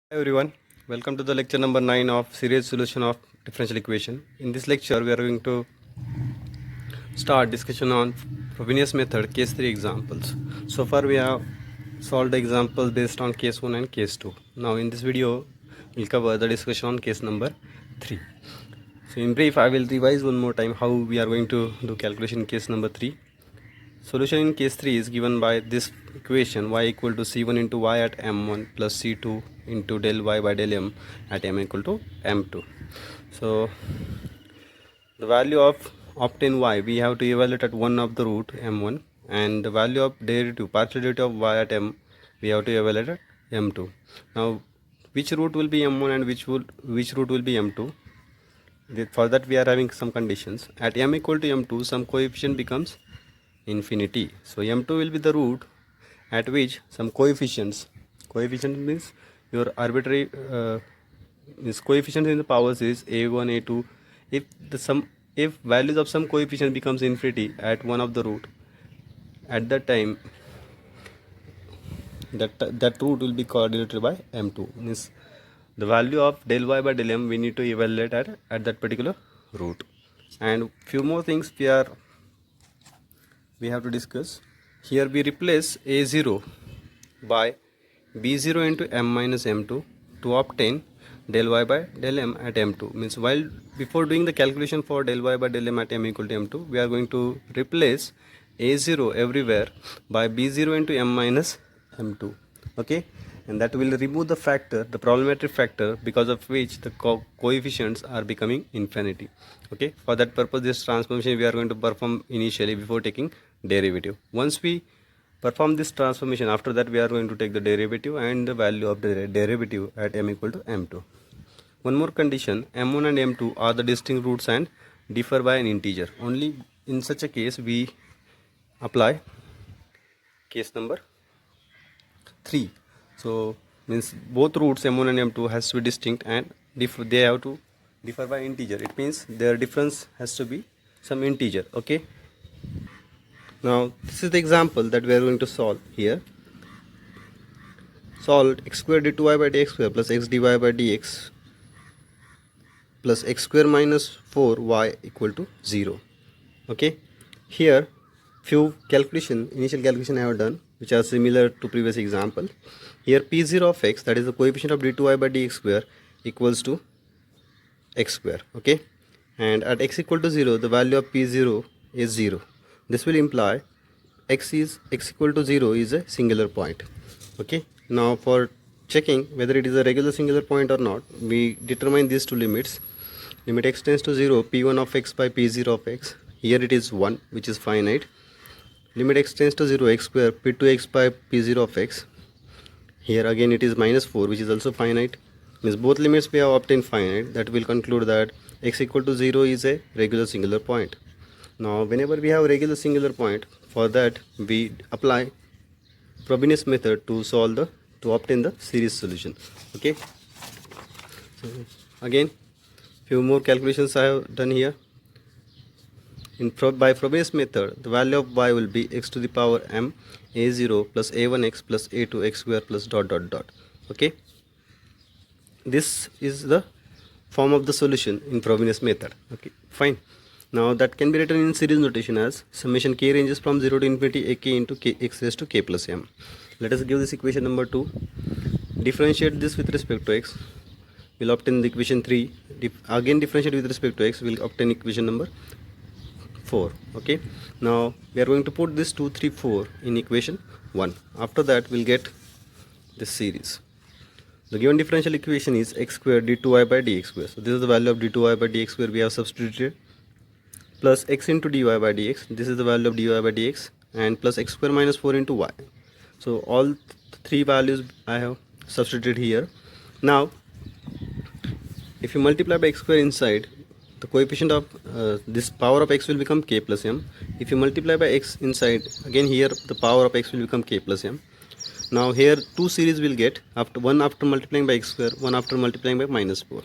Hi everyone, welcome to the lecture number 9 of series solution of differential equation. In this lecture we are going to start discussion on Frobenius method case 3 examples. So far we have solved the examples based on case 1 and case 2. Now in this video we'll cover the discussion on case number 3. So in brief I will revise one more time how we are going to do calculation in case number 3. Solution in case 3 is given by this equation y equal to c1 into y at m1 plus c2 into del y by del m at m equal to m2. So the value of obtain y we have to evaluate at one of the root m1, and the value of derivative partial derivative of y at m we have to evaluate at m2. Now which root will be m1 and which root will be m2? For that we are having some conditions. At m equal to m2 some coefficient becomes infinity. So m2 will be the root at which some coefficient means your arbitrary this coefficient in the powers is a1 a2. If values of some coefficient becomes infinity at one of the root, at that time that root will be coordinated by m2, means the value of del y by del m we need to evaluate at that particular root. And few more things we have to discuss. Here we replace a0 by b0 into m minus m2 to obtain del y by del m at m2. Means while before doing the calculation for del y by del m at m equal to m2, we are going to replace a0 everywhere by b0 into m minus m2. Okay, and that will remove the factor, the problematic factor, because of which the coefficients are becoming infinity. Okay, for that purpose this transformation we are going to perform initially before taking derivative. Once we perform this transformation, after that we are going to take the derivative and the value of the derivative at m equal to m2. One more condition, m1 and m2 are the distinct roots and differ by an integer. Only in such a case we apply case number 3. So means both roots m1 and m2 has to be distinct and they have to differ by integer. It means their difference has to be some integer. Okay, now this is the example that we are going to solve here. Solve x square d2y by dx square plus x dy by dx plus x square minus 4y equal to 0. Okay, here few initial calculation I have done which are similar to previous example. Here p0 of x, that is the coefficient of d2y by dx square, equals to x square. Okay, and at x equal to 0 the value of p0 is 0. This will imply x equal to 0 is a singular point. Okay, now for checking whether it is a regular singular point or not, we determine these two limits. Limit x tends to 0, p1 of x by p0 of x. Here it is 1, which is finite. Limit x tends to 0, x square p2x by p0 of x. Here again it is minus 4, which is also finite. Means both limits we have obtained finite. That will conclude that x equal to 0 is a regular singular point. Now whenever we have a regular singular point, for that we apply Frobenius method to obtain the series solution. Okay, so again few more calculations I have done here. By Frobenius method, the value of y will be x to the power m a0 plus a1x plus a2x square plus dot dot dot. Okay, this is the form of the solution in Frobenius method. Okay, fine. Now that can be written in series notation as summation k ranges from 0 to infinity ak into k x raised to k plus m. Let us give this equation number 2. Differentiate this with respect to x. We'll obtain the equation 3. Again differentiate with respect to x. We'll obtain equation number 4. Okay, now we are going to put this 2 3 4 in equation 1. After that we'll get this series. The given differential equation is x square d2y by dx square. So this is the value of d2y by dx square we have substituted, plus x into dy by dx. This is the value of dy by dx, and plus x square minus 4 into y. So all three values I have substituted here. Now if you multiply by x square inside, the coefficient of this power of x will become k plus m. If you multiply by x inside, again here the power of x will become k plus m. Now here two series will get, one after multiplying by x square, one after multiplying by minus 4,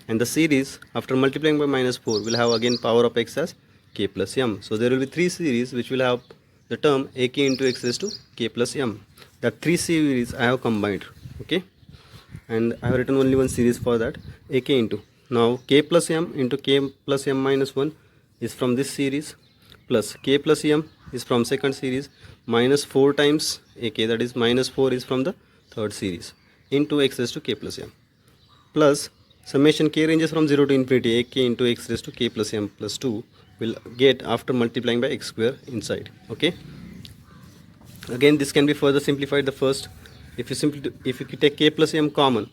and the series after multiplying by minus 4 will have again power of x as k plus m. So there will be three series which will have the term ak into x raised to k plus m. That three series I have combined. Okay, and I have written only one series for that, ak into, now k plus m into k plus m minus 1 is from this series, plus k plus m is from second series, minus 4 times ak, that is minus 4 is from the third series, into x raised to k plus m, plus summation k ranges from 0 to infinity, ak into x raised to k plus m plus 2 will get after multiplying by x square inside. Okay, again this can be further simplified. The first, if you take k plus m common,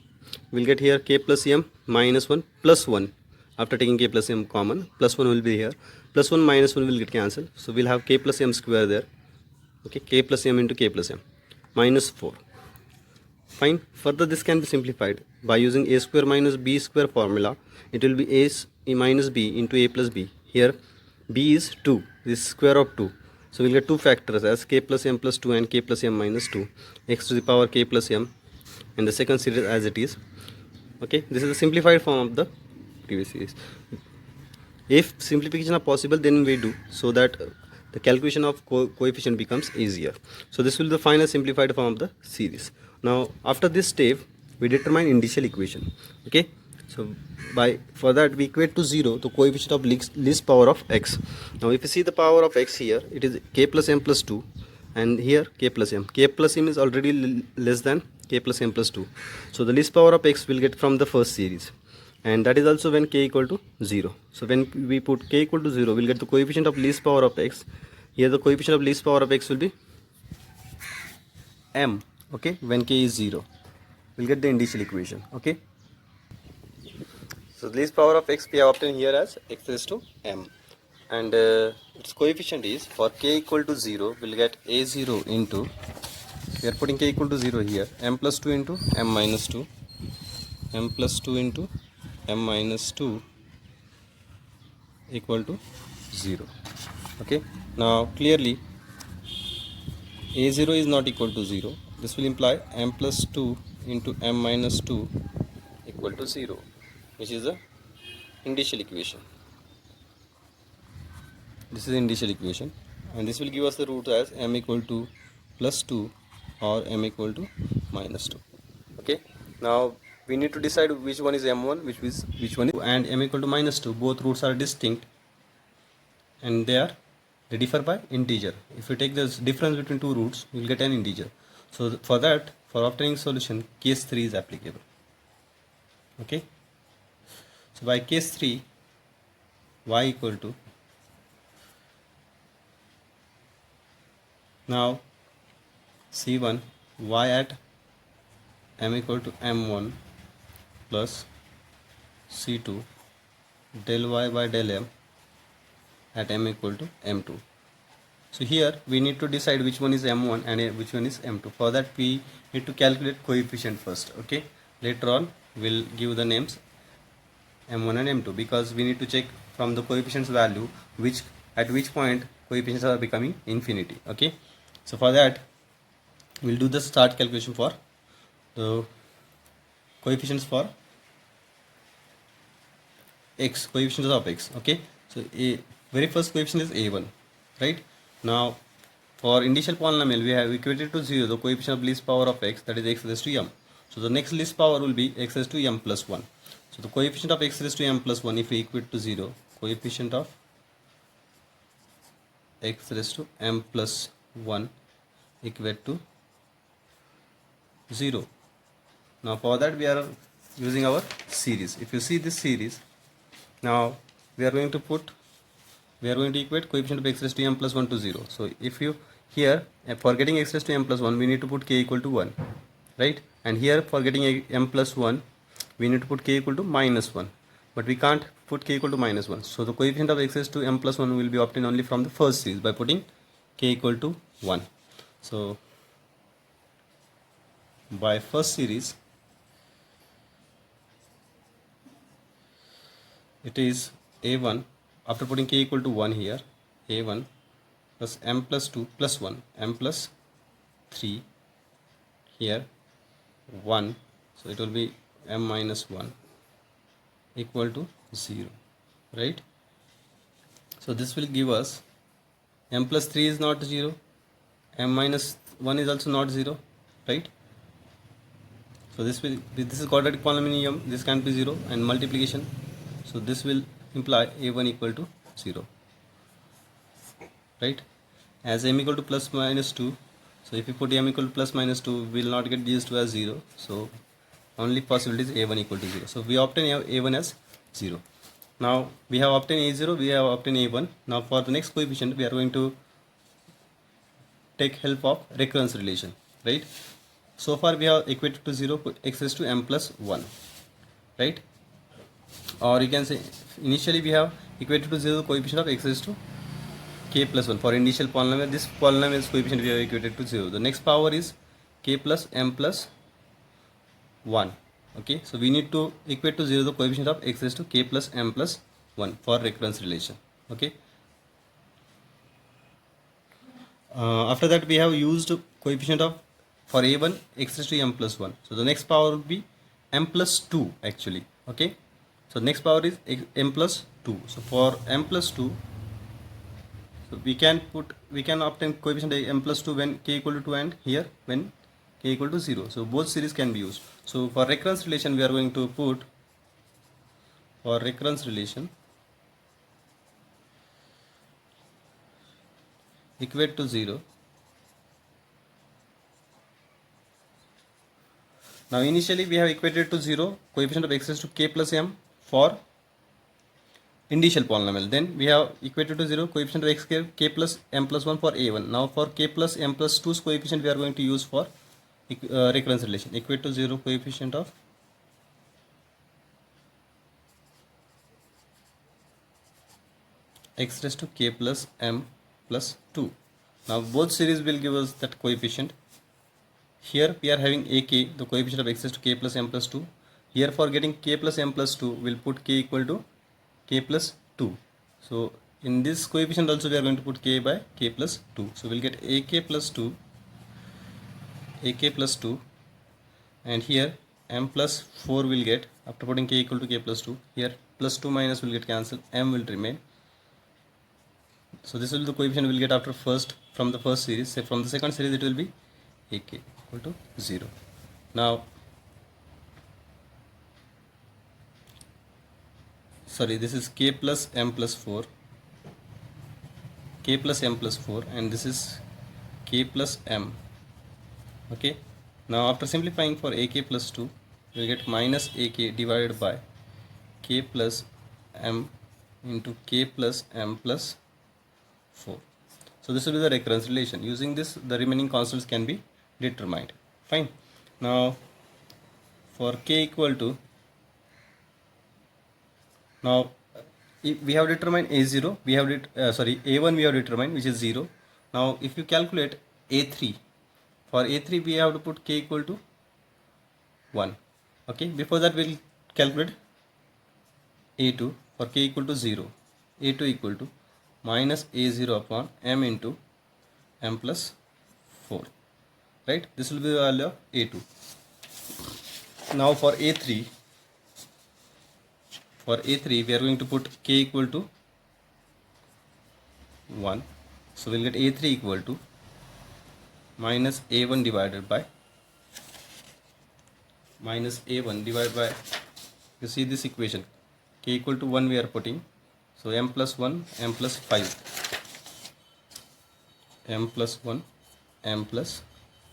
we'll get here k plus m minus 1 plus 1. After taking k plus m common, plus 1 will be here, plus 1 minus 1 will get cancelled, so we'll have k plus m square there. Okay, k plus m into k plus m minus 4. Fine. Further this can be simplified by using a square minus b square formula. It will be a minus b into a plus b. Here b is 2, this is square of 2, so we'll get two factors as k plus m plus 2 and k plus m minus 2, x to the power k plus m, and the second series as it is. Okay, this is the simplified form of the previous series. If simplification are possible, then we do, so that the calculation of coefficient becomes easier. So this will be the final simplified form of the series. Now after this step we determine initial equation. Okay, so for that we equate to 0 the coefficient of least power of x. Now if you see the power of x here, it is k plus m plus 2, and here k plus m. K plus m is already less than k plus m plus 2, so the least power of x will get from the first series, and that is also when k equal to 0. So when we put k equal to 0, we'll get the coefficient of least power of x. Here the coefficient of least power of x will be m. Okay, when k is 0, we'll get the initial equation. Okay, so the least power of x we have obtained here as x raised to m, and its coefficient is, for k equal to 0, we'll get a0 into, we are putting k equal to 0 here, m plus 2 into m minus 2, m plus 2 into m minus 2 equal to 0. Okay, now clearly a0 is not equal to 0. This will imply m plus 2 into m minus 2 equal to 0, which is the initial equation. This is the initial equation, and this will give us the root as m equal to plus 2 or m equal to minus 2. Okay, now we need to decide which one is m1, which one is, and m equal to minus 2. Both roots are distinct and they differ by integer. If you take this difference between two roots, you will get an integer. So for that, for obtaining solution, case 3 is applicable. Okay, so by case 3, y equal to, now c1 y at m equal to m1 plus c2 del y by del m at m equal to m2. So here we need to decide which one is m1 and which one is m2. For that we need to calculate coefficient first. Okay, later on we'll give the names m1 and m2, because we need to check from the coefficients value at which point coefficients are becoming infinity. Okay, so for that we'll do the start calculation for the coefficients for x, coefficients of x. Okay, so very first coefficient is a1, right? Now for initial polynomial we have equated to 0 the coefficient of least power of x, that is x raised to m. So the next least power will be x raised to m plus 1. So the coefficient of x raised to m plus 1, if we equate to 0, coefficient of x raised to m plus 1 equate to 0. Now for that we are using our series. If you see this series, now we are going to equate coefficient of x raised to m plus 1 to 0. So if you here, for getting x raised to m plus 1, we need to put k equal to 1, right? And here for getting m plus 1, we need to put k equal to minus 1, but we can't put k equal to minus 1. So the coefficient of x raised to m plus 1 will be obtained only from the first series by putting k equal to 1. So by first series, it is a1, after putting k equal to 1 here, a1 plus m plus 2 plus 1, m plus 3 here 1, so it will be m minus 1 equal to 0, right? So this will give us m plus 3 is not 0, m minus 1 is also not 0, right? So this is quadratic polynomial, this can't be 0, and multiplication, so this will imply a1 equal to 0, right? As m equal to plus minus 2, so if you put m equal to plus minus 2, we will not get these two as 0, so only possibility is a1 equal to 0. So we obtain a1 as 0. Now we have obtained a0, we have obtained a1. Now for the next coefficient, we are going to take help of recurrence relation, right? So far we have equated to 0 x raised to m plus 1, right? Or you can say initially we have equated to 0 coefficient of x raised to k plus 1 for initial polynomial. This polynomial's coefficient we have equated to 0. The next power is k plus m plus 1. Okay, so we need to equate to 0 the coefficient of x raised to k plus m plus 1 for recurrence relation. Okay. After that we have used coefficient of for a1 x raised to m plus 1. So the next power will be m plus 2 actually. Okay. So next power is m plus 2. So for m plus 2, so we can obtain coefficient m plus 2 when k equal to 2 and here when k equal to 0. So both series can be used. So for recurrence relation we are going to put, for recurrence relation, equate to 0. Now initially we have equated to 0 coefficient of x raised to k plus m for initial polynomial. Then we have equated to 0 coefficient of x k plus m plus 1 for a1. Now for k plus m plus 2's coefficient we are going to use for recurrence relation. Equate to 0 coefficient of x raised to k plus m plus 2. Now both series will give us that coefficient. Here we are having ak, the coefficient of x raised to k plus m plus 2. Here for getting k plus m plus 2, we'll put k equal to k plus 2. So in this coefficient also we are going to put k by k plus 2. So we'll get ak plus 2, and here m plus 4 will get, after putting k equal to k plus 2, here plus 2 minus will get cancelled, m will remain. So this will be the coefficient we will get after from the first series. Say from the second series it will be ak equal to 0. Now sorry, this is k plus m plus 4, and this is k plus m. Okay. Now after simplifying for ak plus 2, we will get minus ak divided by k plus m into k plus m plus 4. So this will be the recurrence relation. Using this, the remaining constants can be determined. Fine. Now for k equal to, now if we have determined a0, we have a1 we have determined, which is 0. Now if you calculate a3, for a3 we have to put k equal to 1. Okay, before that we will calculate a2 for k equal to 0. a2 equal to minus a0 upon m into m plus 4, right? This will be the value of a2. Now for a3 we are going to put k equal to 1. So we'll get a3 equal to minus a1 divided by you see this equation, k equal to 1 we are putting, so m plus 1 m plus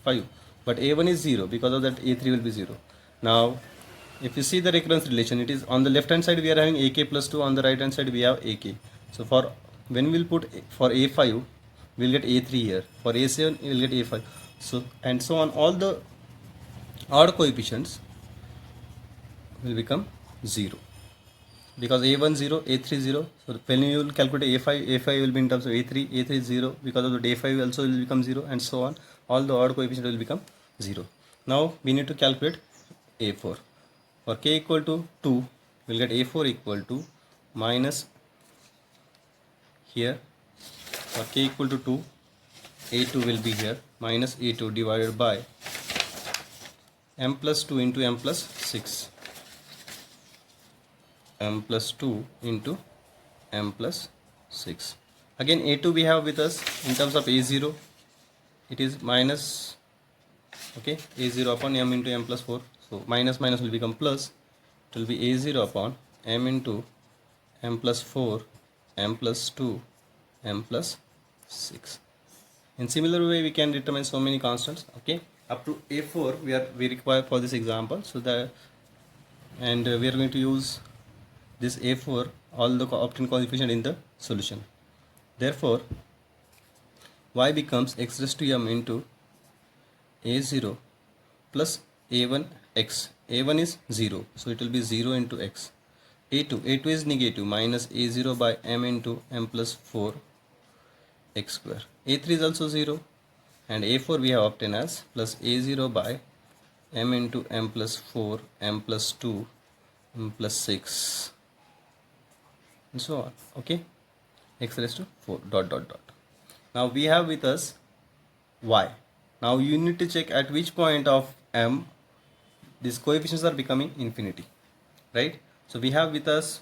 5, but a1 is 0, because of that a3 will be 0. Now if you see the recurrence relation, it is on the left hand side we are having ak plus 2, on the right hand side we have ak. So for when we'll put for a5 we'll get a3 here, for a7 we'll get a5, so and so on. All the odd coefficients will become 0, because a1 0, a3 0. So when you will calculate a5 will be in terms of a3 0, because of the a5 also will become 0, and so on. All the odd coefficients will become 0. Now we need to calculate a4. For k equal to 2, we'll get a4 equal to minus, here for k equal to 2, a2 will be here, minus a2 divided by m plus 2 into m plus 6, m plus 2 into m plus 6. Again a2 we have with us in terms of a0, it is minus, okay, a0 upon m into m plus 4. So So minus minus will become plus. It will be a0 upon m into m plus 4 m plus 2 m plus 6. In similar way we can determine so many constants. Okay, up to a4 we require for this example. So that, and we are going to use this a4 all the obtained coefficient in the solution. Therefore y becomes x raised to m into a0 plus a1x. a1 is 0, so it will be 0 into x. a2 is negative, minus a0 by m into m plus 4 x square. a3 is also 0, and a4 we have obtained as plus a0 by m into m plus 4 m plus 2 m plus 6 and so on. Okay, x raised to 4 dot dot dot. Now we have with us y. Now you need to check at which point of m these coefficients are becoming infinity, right? So we have with us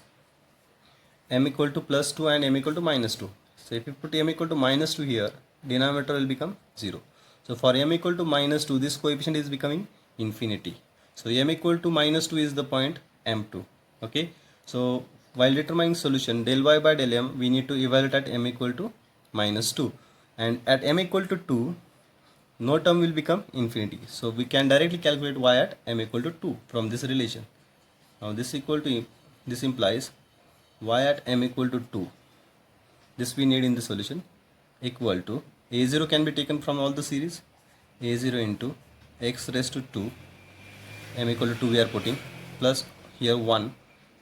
m equal to plus 2 and m equal to minus 2. So if you put m equal to minus 2 here, denominator will become 0. So for m equal to minus 2, this coefficient is becoming infinity. So m equal to minus 2 is the point m2. Okay, so while determining solution del y by del m, we need to evaluate at m equal to minus 2, and at m equal to 2, no term will become infinity. So we can directly calculate y at m equal to 2 from this relation. Now this implies y at m equal to 2. This we need in the solution, equal to a0 can be taken from all the series, a0 into x raised to 2, m equal to 2 we are putting, plus here 1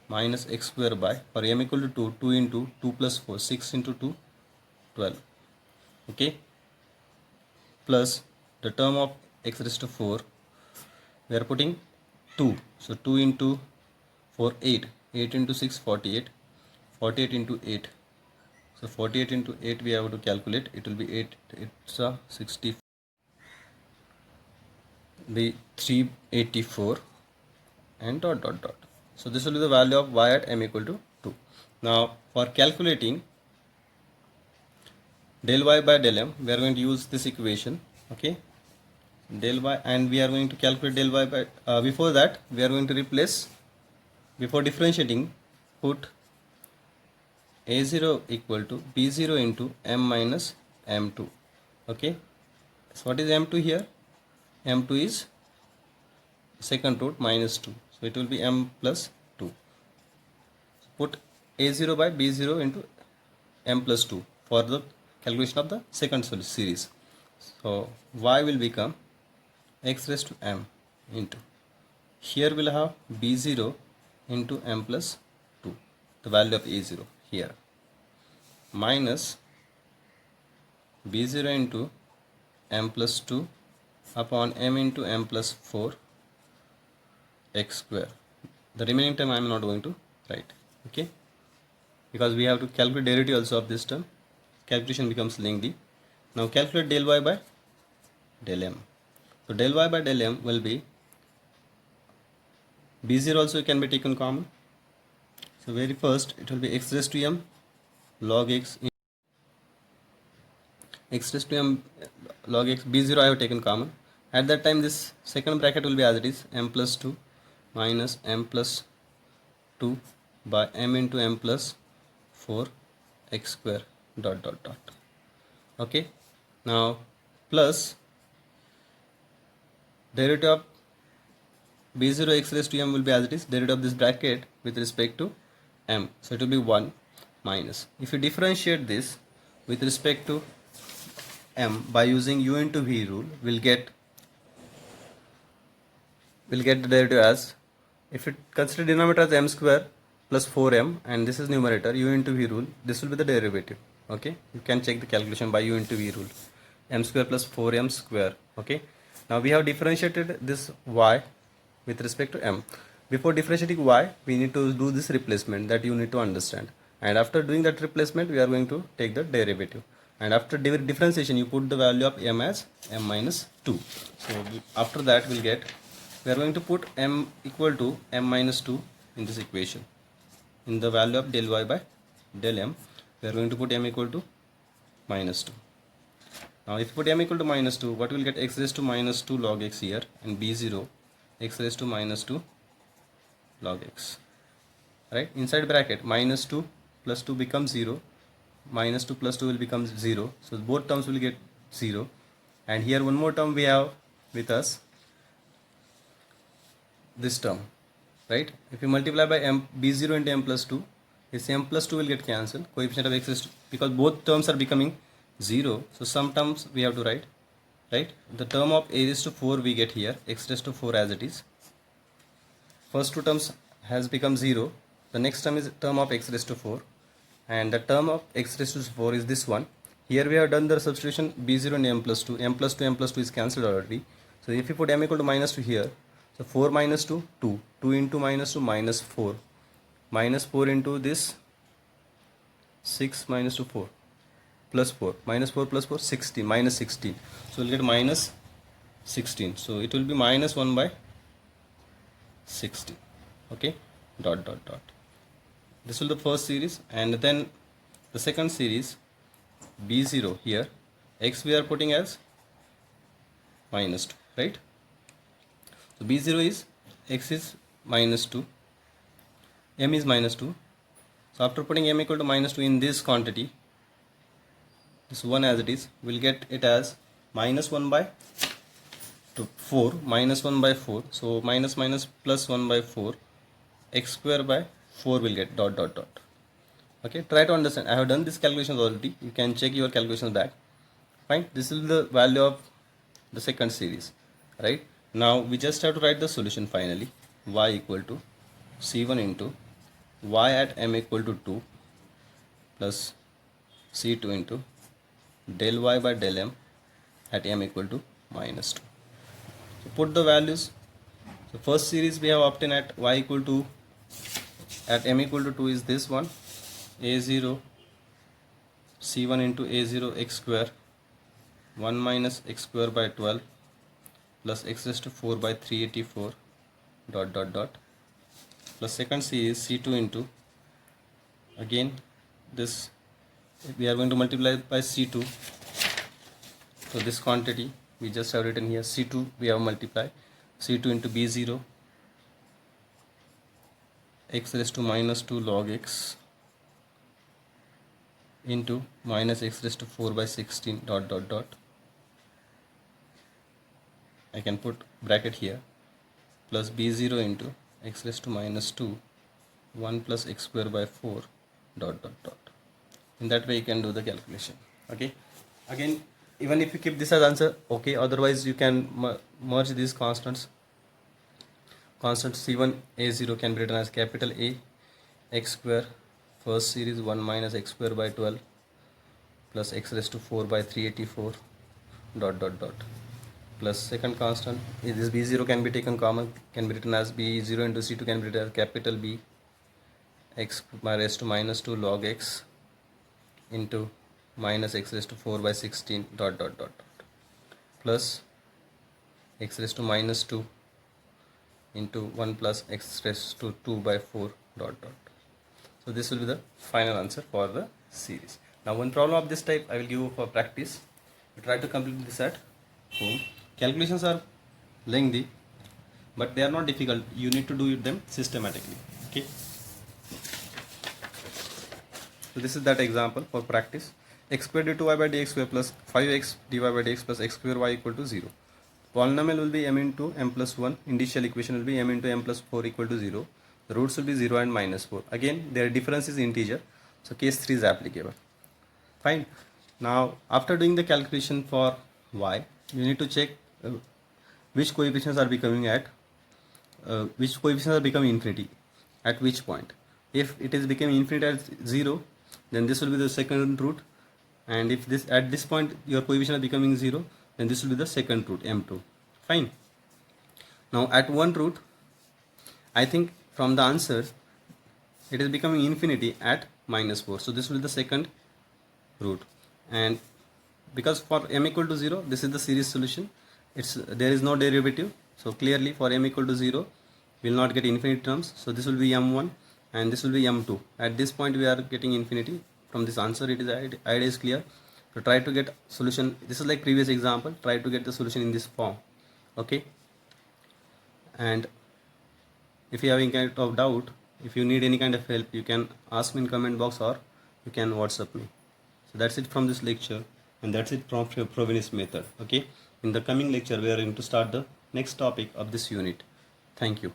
minus x square by, for m equal to 2, 2 into 2 plus 4, 6 into 2, 12. Okay, plus the term of x raised to 4, we are putting 2, so 2 into 4, 8, 8 into 6, 48, 48 into 8, so 48 into 8 we have to calculate, it will be 8, it's a 60, be 384 and dot dot dot. So this will be the value of y at m equal to 2. Now for calculating del y by del m, we are going to use this equation. Okay, del y, and we are going to calculate del y by, before that we are going to replace, before differentiating, put a0 equal to b0 into m minus m2. Okay, so what is m2 here? m2 is second root minus 2, so it will be m plus 2. Put a0 by b0 into m plus 2 for the calculation of the second series. So y will become x raised to m into, here we'll have b0 into m plus 2, the value of a0 here, minus b0 into m plus 2 upon m into m plus 4 x square. The remaining term I am not going to write. Okay, because we have to calculate derivative also of this term, calculation becomes lengthy. Now calculate del y by del m. So del y by del m will be, b0 also can be taken common. So very first it will be x raised to m log x, x raised to m log x, b0 I have taken common. At that time this second bracket will be as it is, m plus 2 minus m plus 2 by m into m plus 4 x square dot dot dot. Okay, now plus derivative of b0 x raised to m will be as it is, derivative of this bracket with respect to m, so it will be 1 minus, if you differentiate this with respect to m by using u into v rule, we'll get the derivative as, if it consider denominator as m square plus 4m and this is numerator, u into v rule, this will be the derivative. Okay, you can check the calculation by u into v rule, m square plus 4m square. Okay, now we have differentiated this y with respect to m. Before differentiating y, we need to do this replacement that you need to understand, and after doing that replacement we are going to take the derivative, and after differentiation you put the value of m as m minus 2. So after that we'll get, we are going to put m equal to m minus 2 in this equation. In the value of del y by del m, we are going to put m equal to minus 2. Now if you put m equal to minus 2, what will get, x raised to minus 2 log x here, and b0 x raised to minus 2 log x, right? Inside bracket minus 2 plus 2 becomes 0, minus 2 plus 2 will become 0, so both terms will get 0. And here one more term we have with us, this term, right? If you multiply by m b0 into m plus 2, this m plus 2 will get cancelled, coefficient of x is 2, because both terms are becoming 0, so some terms we have to write, right? The term of a raised to 4 we get here, x raised to 4 as it is. First two terms has become 0, the next term is term of x raised to 4, and the term of x raised to 4 is this one. Here we have done the substitution b0 and m plus 2, m plus 2, m plus 2 is cancelled already. So if you put m equal to minus 2 here, so 4 minus 2, 2, 2 into minus 2, minus 4, minus 4 into this, 6 minus 2, 4, plus 4, minus 4 plus 4, 16, minus 16. So we'll get minus 16. So it will be minus 1 by 16. Okay, dot dot dot. This will be the first series, and then the second series b0 here, x we are putting as minus 2, right? So b0 is x is minus 2, m is minus 2. So after putting m equal to minus 2 in this quantity, this one as it is, we'll get it as minus 1 by 4, minus 1 by 4. So minus minus plus 1 by 4, x square by 4 will get dot dot dot. Okay, try to understand. I have done this calculations already. You can check your calculations back. Fine. This is the value of the second series, right? Now we just have to write the solution finally. Y equal to c1 into y at m equal to 2 plus c2 into del y by del m at m equal to minus 2. So put the values. So first series we have obtained at y equal to, at m equal to 2 is this one, a0 c1 into a0 x square 1 minus x square by 12 plus x raised to 4 by 384 dot dot dot, plus second series c2 into, again this we are going to multiply by c2. So this quantity we just have written here, c2 we have multiplied, c2 into b0 x raised to minus 2 log x into minus x raised to 4 by 16 dot dot dot. I can put bracket here, plus b0 into x raised to minus 2 1 plus x square by 4 dot dot dot. In that way you can do the calculation. Okay, again even if you keep this as answer, okay, otherwise you can merge these constants. Constant c1 a0 can be written as capital A x square, first series 1 minus x square by 12 plus x raised to 4 by 384 dot dot dot, plus second constant is this b0 can be taken common, can be written as b0 into c2 can be written as capital B x raised to minus 2 log x into minus x raised to 4 by 16 dot dot dot dot, plus x raised to minus 2 into 1 plus x raised to 2 by 4 dot dot. So this will be the final answer for the series. Now one problem of this type I will give you for practice. You try to complete this at home. Calculations are lengthy, but they are not difficult. You need to do them systematically. Okay. So this is that example for practice. X square d2y by dx square plus 5x dy by dx plus x square y equal to 0. Polynomial will be m into m plus 1. Initial equation will be m into m plus 4 equal to 0. The roots will be 0 and minus 4. Again, their difference is integer. So case 3 is applicable. Fine. Now, after doing the calculation for y, you need to check which coefficients are becoming infinity at which point. If it is becoming infinity at 0, then this will be the second root. And if this at this point your coefficient is becoming 0, then this will be the second root, m2. Fine. Now at one root, I think from the answer it is becoming infinity at minus 4. So this will be the second root. And because for m equal to 0, this is the series solution. There is no derivative. So clearly for m equal to 0, we will not get infinite terms. So this will be m1 and this will be m2. At this point we are getting infinity. From this answer, it is idea is clear. So try to get solution. This is like previous example. Try to get the solution in this form. Okay. And if you have any kind of doubt, if you need any kind of help, you can ask me in comment box or you can WhatsApp me. So that's it from this lecture, and that's it from Frobenius method. Okay, in the coming lecture we are going to start the next topic of this unit. Thank you.